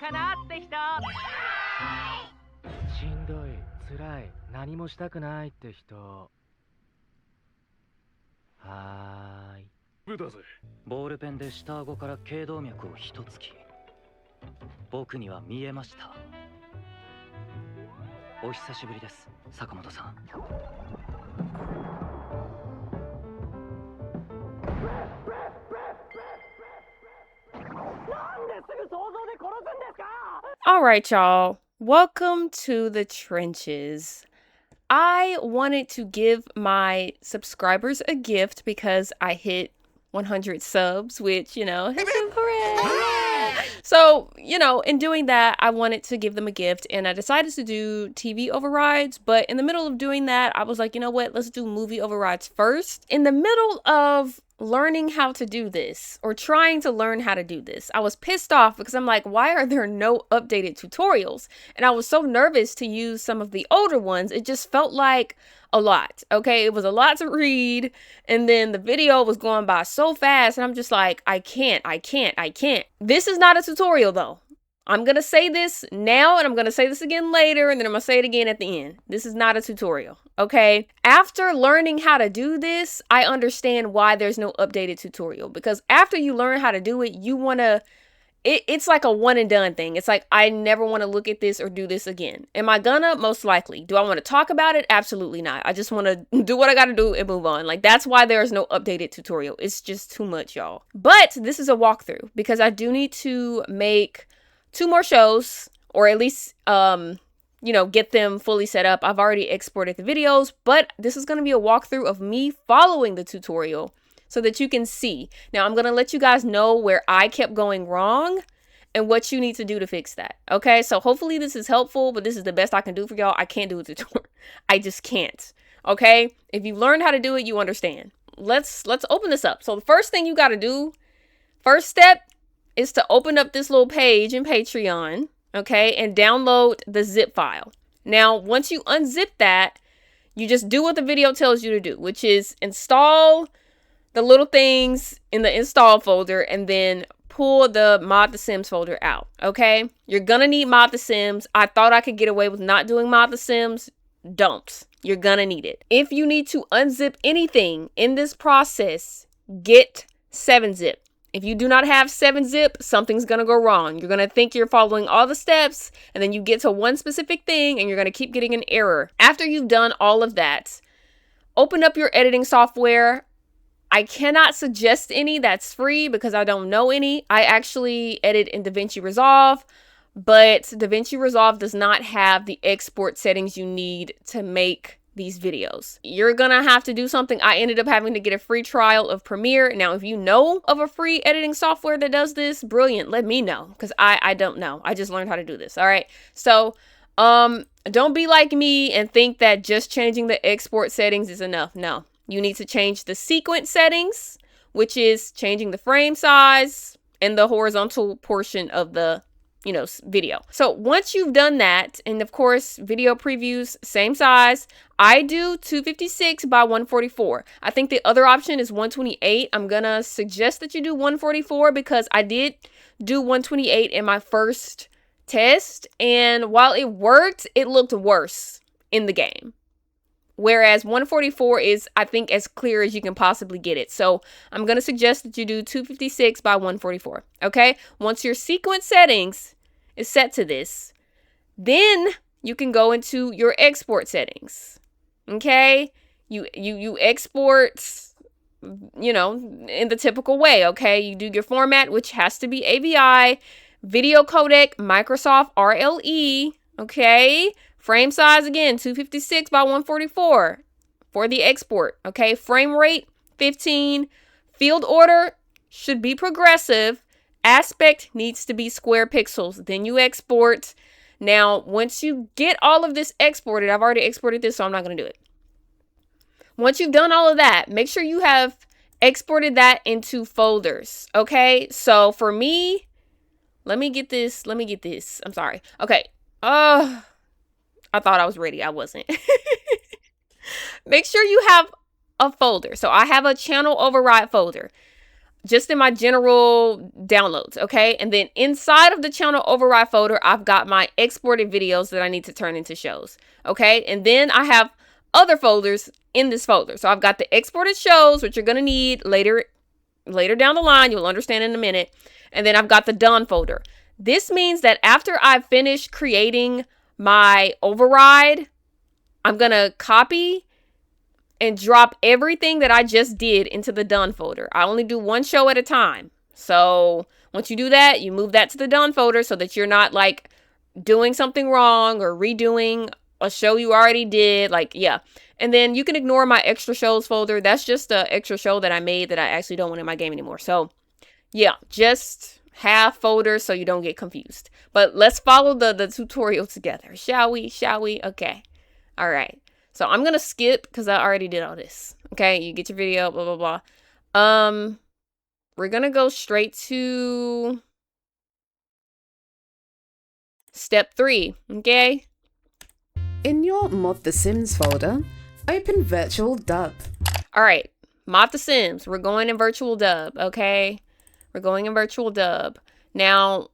かなって人。しんどい、辛い、何もしたくないって人。はーい。ブだぜ。ボールペンで下顎から頸動脈を一突き。僕には見えました。お久しぶりです、坂本さん。All right, y'all. Welcome to the trenches. I wanted to give my subscribers a gift because I hit 100 subs, which, has been great. So, in doing that, I wanted to give them a gift and I decided to do TV overrides. But in the middle of doing that, I was like, you know what? Let's do movie overrides first. In the middle of learning how to do this or trying to learn how to do this, I was pissed off because I'm like, why are there no updated tutorials? And I was so nervous to use some of the older ones. It just felt like a lot. Okay. It was a lot to read. And then the video was going by so fast. And I'm just like, I can't. This is not a tutorial though. I'm going to say this now and I'm going to say this again later and then I'm going to say it again at the end. This is not a tutorial, okay? After learning how to do this, I understand why there's no updated tutorial because after you learn how to do it, you want to, it's like a one and done thing. It's like, I never want to look at this or do this again. Am I gonna? Most likely. Do I want to talk about it? Absolutely not. I just want to do what I got to do and move on. Like, that's why there's no updated tutorial. It's just too much, y'all. But this is a walkthrough because I do need to make 2 more shows, or at least, get them fully set up. I've already exported the videos, but this is going to be a walkthrough of me following the tutorial so that you can see. Now, I'm going to let you guys know where I kept going wrong and what you need to do to fix that. Okay, so hopefully this is helpful, but this is the best I can do for y'all. I can't do a tutorial. I just can't. Okay, if you learned how to do it, you understand. Let's open this up. So the first thing you got to do, first step, is to open up this little page in Patreon, okay, and download the zip file. Now, once you unzip that, you just do what the video tells you to do, which is install the little things in the install folder and then pull the Mod The Sims folder out, okay? You're gonna need Mod The Sims. I thought I could get away with not doing Mod The Sims. Don't. You're gonna need it. If you need to unzip anything in this process, get 7-zip. If you do not have 7-zip, something's going to go wrong. You're going to think you're following all the steps, and then you get to one specific thing, and you're going to keep getting an error. After you've done all of that, open up your editing software. I cannot suggest any that's free because I don't know any. I actually edit in DaVinci Resolve, but DaVinci Resolve does not have the export settings you need to make these videos. You're gonna have to do something. I ended up having to get a free trial of Premiere. Now, if you know of a free editing software that does this, brilliant. Let me know because I don't know. I just learned how to do this. All right. So, don't be like me and think that just changing the export settings is enough. No, you need to change the sequence settings, which is changing the frame size and the horizontal portion of the video. So once you've done that, and of course, video previews, same size. I do 256 by 144. I think the other option is 128. I'm gonna suggest that you do 144 because I did do 128 in my first test. And while it worked, it looked worse in the game. Whereas 144 is, I think, as clear as you can possibly get it. So I'm going to suggest that you do 256 by 144. Okay. Once your sequence settings is set to this, then you can go into your export settings. Okay. You export, in the typical way. Okay. You do your format, which has to be AVI, video codec, Microsoft RLE. Okay. Frame size, again, 256 by 144 for the export, okay? Frame rate, 15. Field order should be progressive. Aspect needs to be square pixels. Then you export. Now, once you get all of this exported, I've already exported this, so I'm not going to do it. Once you've done all of that, make sure you have exported that into folders, okay? So for me, let me get this. I'm sorry. Okay. I thought I was ready. I wasn't. Make sure you have a folder. So I have a channel override folder. just in my general downloads, okay? And then inside of the channel override folder, I've got my exported videos that I need to turn into shows, okay? And then I have other folders in this folder. So I've got the exported shows, which you're going to need later down the line. You'll understand in a minute. And then I've got the done folder. This means that after I've finished creating my override, I'm going to copy and drop everything that I just did into the done folder. I only do one show at a time. So once you do that, you move that to the done folder so that you're not like doing something wrong or redoing a show you already did. Like, yeah. And then you can ignore my extra shows folder. That's just an extra show that I made that I actually don't want in my game anymore. So yeah, just have folders so you don't get confused. But let's follow the tutorial together. Shall we? Okay. All right. So I'm going to skip because I already did all this. Okay. You get your video, blah, blah, blah. We're going to go straight to step 3. Okay. In your Mod The Sims folder, open Virtual Dub. All right. Mod The Sims. We're going in Virtual Dub. Okay. We're going in Virtual Dub. Now,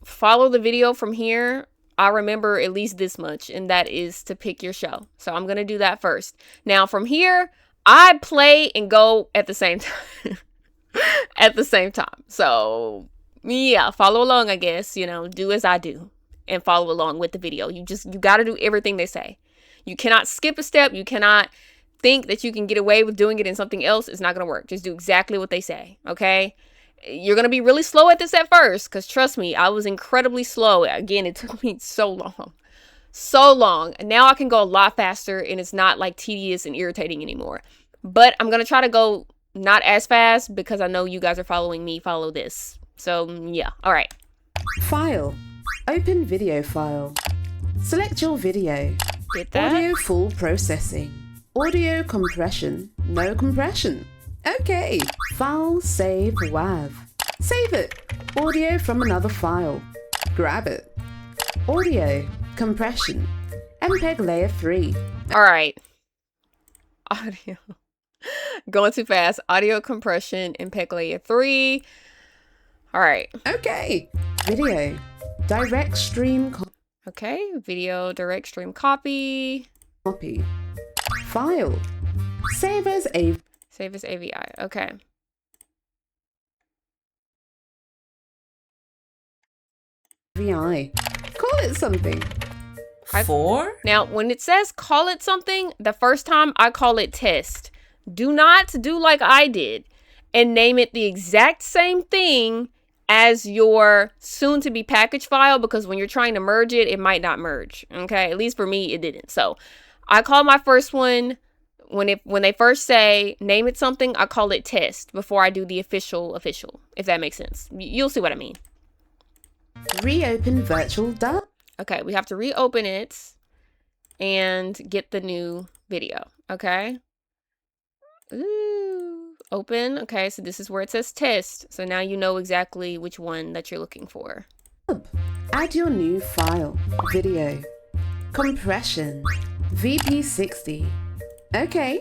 follow the video from here. I remember at least this much, and that is to pick your show. So I'm going to do that first. Now, from here, I play and go at the same time. At the same time. So, yeah, follow along, I guess. You know, do as I do and follow along with the video. You got to do everything they say. You cannot skip a step. You cannot think that you can get away with doing it in something else. It's not going to work. Just do exactly what they say, okay? You're going to be really slow at this at first, because trust me, I was incredibly slow. Again, it took me so long. And now I can go a lot faster, and it's not like tedious and irritating anymore. But I'm going to try to go not as fast because I know you guys are following me. Follow this. So, yeah. All right. File. Open video file. Select your video. Get that? Audio full processing. Audio compression. No compression. Okay. File save WAV. Save it. Audio from another file. Grab it. Audio compression. MPEG layer 3. All right. Audio. Going too fast. Audio compression, MPEG layer 3. All right. Okay. Video. Direct stream Okay. Video, direct stream copy. copy. File. Save as a Save as AVI. Okay. VI. Call it something. 4? Now, when it says call it something, the first time I call it test. Do not do like I did and name it the exact same thing as your soon-to-be package file, because when you're trying to merge it, it might not merge. Okay, at least for me, it didn't. So I call my first one, when they first say name it something, I call it test before I do the official, if that makes sense. You'll see what I mean. Reopen Virtual Dub. Okay, we have to reopen it and get the new video. Okay. Ooh, open. Okay, so this is where it says test. So now you know exactly which one that you're looking for. Add your new file. Video. Compression. VP60. Okay.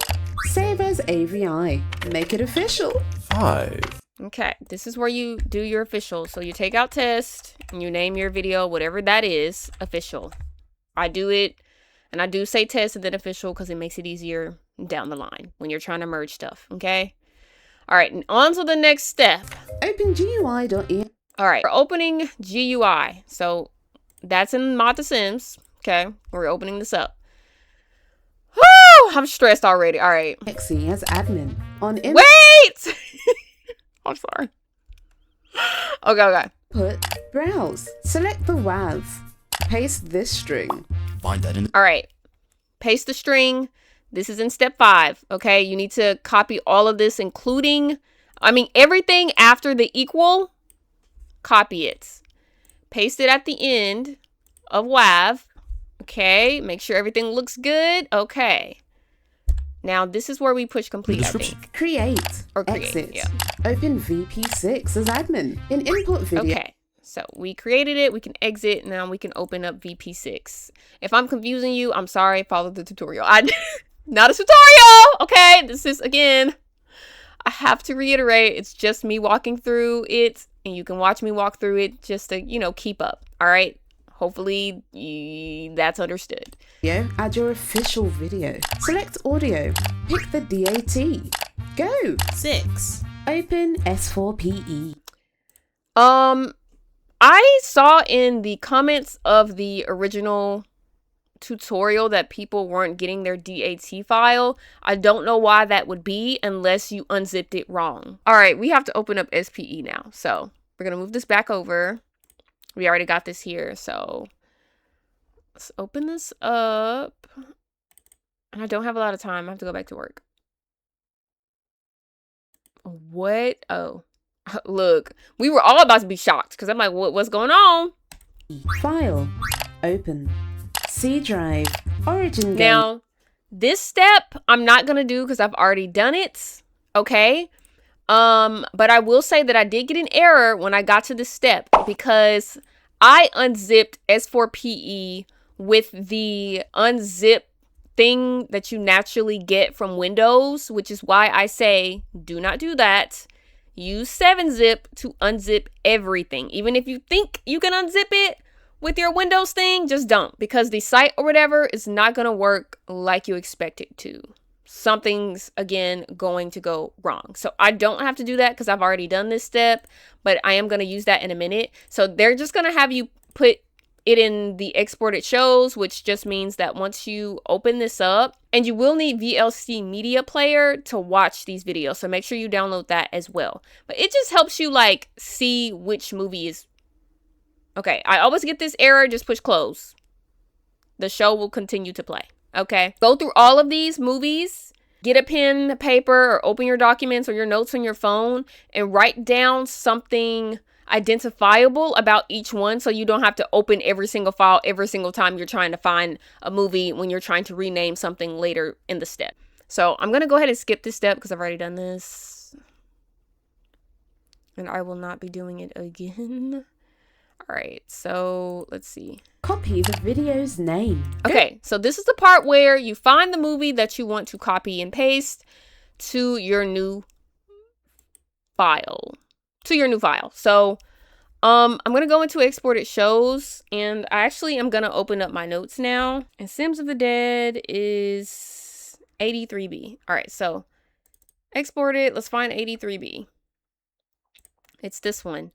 Save as AVI. Make it official. 5. Okay, this is where you do your official. So you take out test and you name your video, whatever that is, official. I do it, and I do say test and then official because it makes it easier down the line when you're trying to merge stuff, okay? All right, and on to the next step. Open GUI.e. All right, we're opening GUI. So that's in Mod The Sims, okay? We're opening this up. Woo! I'm stressed already. All right. Exe as admin. On Wait! I'm sorry. Okay. input, browse. Select the WAV. Paste this string. Find that in All right. Paste the string. This is in step 5. Okay. You need to copy all of this, including, everything after the equal. Copy it. Paste it at the end of WAV. Okay. Make sure everything looks good. Okay. Now, this is where we push complete, I think. Create. Or create, Exit. yeah. Open VP6 as admin. In input video. Okay. So we created it. We can exit. Now we can open up VP6. If I'm confusing you, I'm sorry. Follow the tutorial. Not a tutorial. Okay. This is, again, I have to reiterate, it's just me walking through it, and you can watch me walk through it just to, you know, keep up. All right. Hopefully that's understood. Add your official video. Select audio. Pick the DAT. Go. 6. Open S4PE. I saw in the comments of the original tutorial that people weren't getting their DAT file. I don't know why that would be unless you unzipped it wrong. All right, we have to open up SPE now. So we're going to move this back over. We already got this here. So let's open this up. And I don't have a lot of time. I have to go back to work. What? Oh, look, we were all about to be shocked because I'm like, what's going on? File. Open. C drive. Origin game. Now, this step I'm not going to do because I've already done it. Okay. But I will say that I did get an error when I got to this step because I unzipped S4PE with the unzip thing that you naturally get from Windows, which is why I say do not do that. Use 7-zip to unzip everything. Even if you think you can unzip it with your Windows thing, just don't, because the site or whatever is not going to work like you expect it to. Something's, again, going to go wrong. So I don't have to do that because I've already done this step, but I am going to use that in a minute. So they're just going to have you put it in the exported shows, which just means that once you open this up, and you will need VLC Media Player to watch these videos. So make sure you download that as well. But it just helps you like see which movie is. Okay, I always get this error. Just push close. The show will continue to play. Okay, go through all of these movies. Get a pen, paper, or open your documents or your notes on your phone and write down something identifiable about each one so you don't have to open every single file every single time you're trying to find a movie when you're trying to rename something later in the step. So I'm going to go ahead and skip this step because I've already done this. And I will not be doing it again. All right, so let's see. Copy the video's name. Okay, so this is the part where you find the movie that you want to copy and paste to your new file. So I'm going to go into exported shows, and I actually am going to open up my notes now. And Sims of the Dead is 83B. All right, so export it. Let's find 83B. It's this one.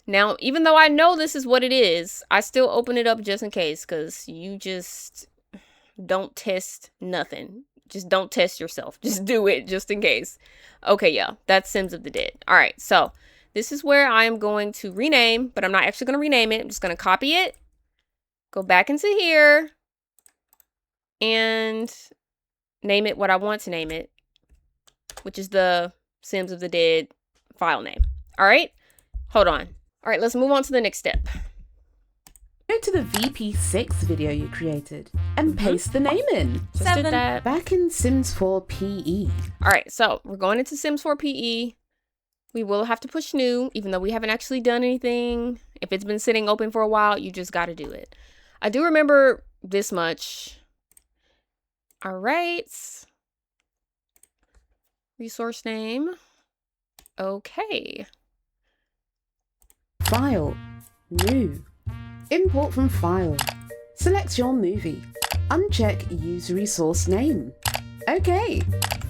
Now, even though I know this is what it is, I still open it up just in case, because you just don't test nothing. Just don't test yourself. Just do it just in case. Okay, yeah, that's Sims of the Dead. All right, so this is where I am going to rename, but I'm not actually going to rename it. I'm just going to copy it, go back into here, and name it what I want to name it, which is the Sims of the Dead file name. All right, hold on. All right, let's move on to the next step. Go to the VP6 video you created and paste the name in. Just 7. did that. Back in Sims 4 PE. All right, so we're going into Sims 4 PE. We will have to push new, even though we haven't actually done anything. If it's been sitting open for a while, you just got to do it. I do remember this much. All right. Resource name. Okay. File. New. Import from file. Select your movie. Uncheck use resource name. Okay.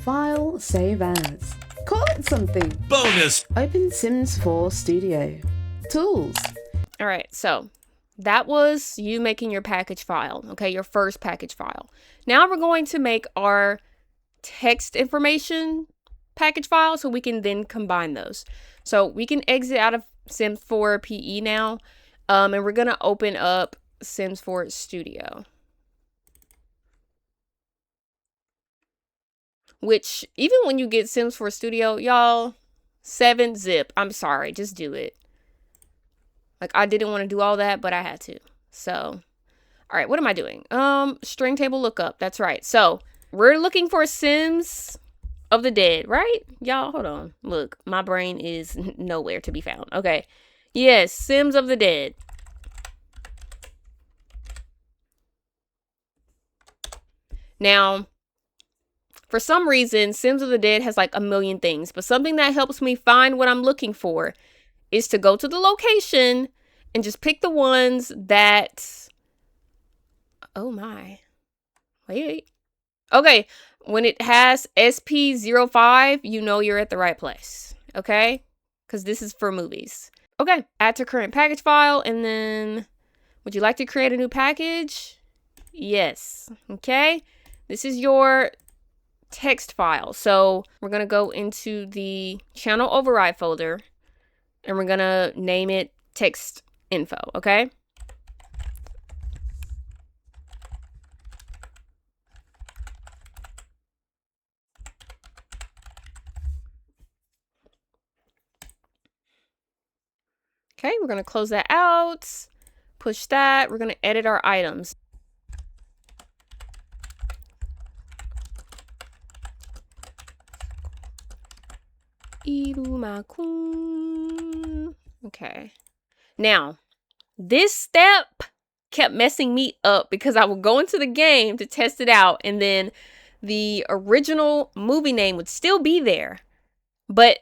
File, save as. Call it something. Bonus! Open Sims 4 Studio. Tools. All right, so that was you making your package file, okay, your first package file. Now we're going to make our text information package file so we can then combine those. So we can exit out of Sims 4 PE now, and we're going to open up Sims 4 Studio. Which, even when you get Sims 4 Studio, y'all, 7-zip. I'm sorry, just do it. Like, I didn't want to do all that, but I had to. So, all right, what am I doing? String table lookup. That's right. So, we're looking for Sims of the Dead, right? Y'all, hold on. Look, my brain is nowhere to be found. Okay. Yes, Sims of the Dead. Now, For some reason, Sims of the Dead has like a million things, but something that helps me find what I'm looking for is to go to the location and just pick the ones that, oh my, wait. Okay, when it has SP05, you know you're at the right place, okay? Because this is for movies. Okay, add to current package file, and then would you like to create a new package? Yes, okay? This is your text file. So we're going to go into the channel override folder, and we're going to name it text info, okay? Okay, we're going to close that out, push that. We're going to edit our items. Irumakun. Okay. Now, this step kept messing me up because I would go into the game to test it out, and then the original movie name would still be there, but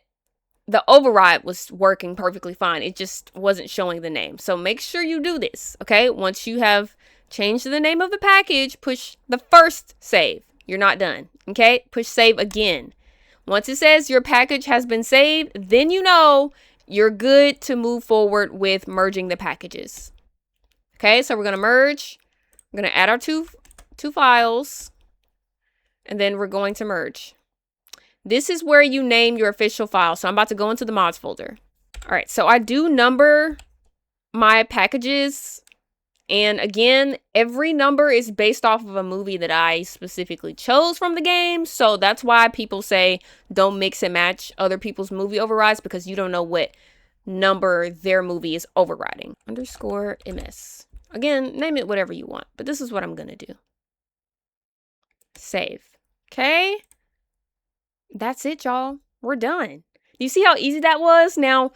the override was working perfectly fine. It just wasn't showing the name. So make sure you do this, okay? Once you have changed the name of the package, push the first save. You're not done, okay? Push save again. Once it says your package has been saved, then you know you're good to move forward with merging the packages. Okay, so we're going to merge. We're going to add our two files, and then we're going to merge. This is where you name your official file. So I'm about to go into the mods folder. All right, so I do number my packages. And again, every number is based off of a movie that I specifically chose from the game. So that's why people say don't mix and match other people's movie overrides, because you don't know what number their movie is overriding. _MS. Again, name it whatever you want, but this is what I'm going to do. Save. Okay. That's it, y'all. We're done. You see how easy that was? Now,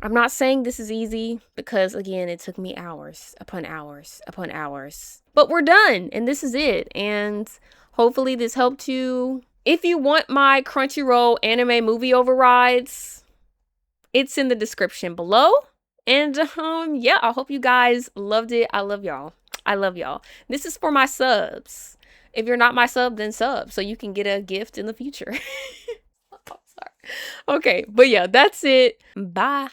I'm not saying this is easy because, again, it took me hours upon hours upon hours. But we're done, and this is it. And hopefully this helped you. If you want my Crunchyroll anime movie overrides, it's in the description below. And yeah, I hope you guys loved it. I love y'all. I love y'all. This is for my subs. If you're not my sub, then sub, so you can get a gift in the future. Oh, sorry. Okay, but yeah, that's it. Bye.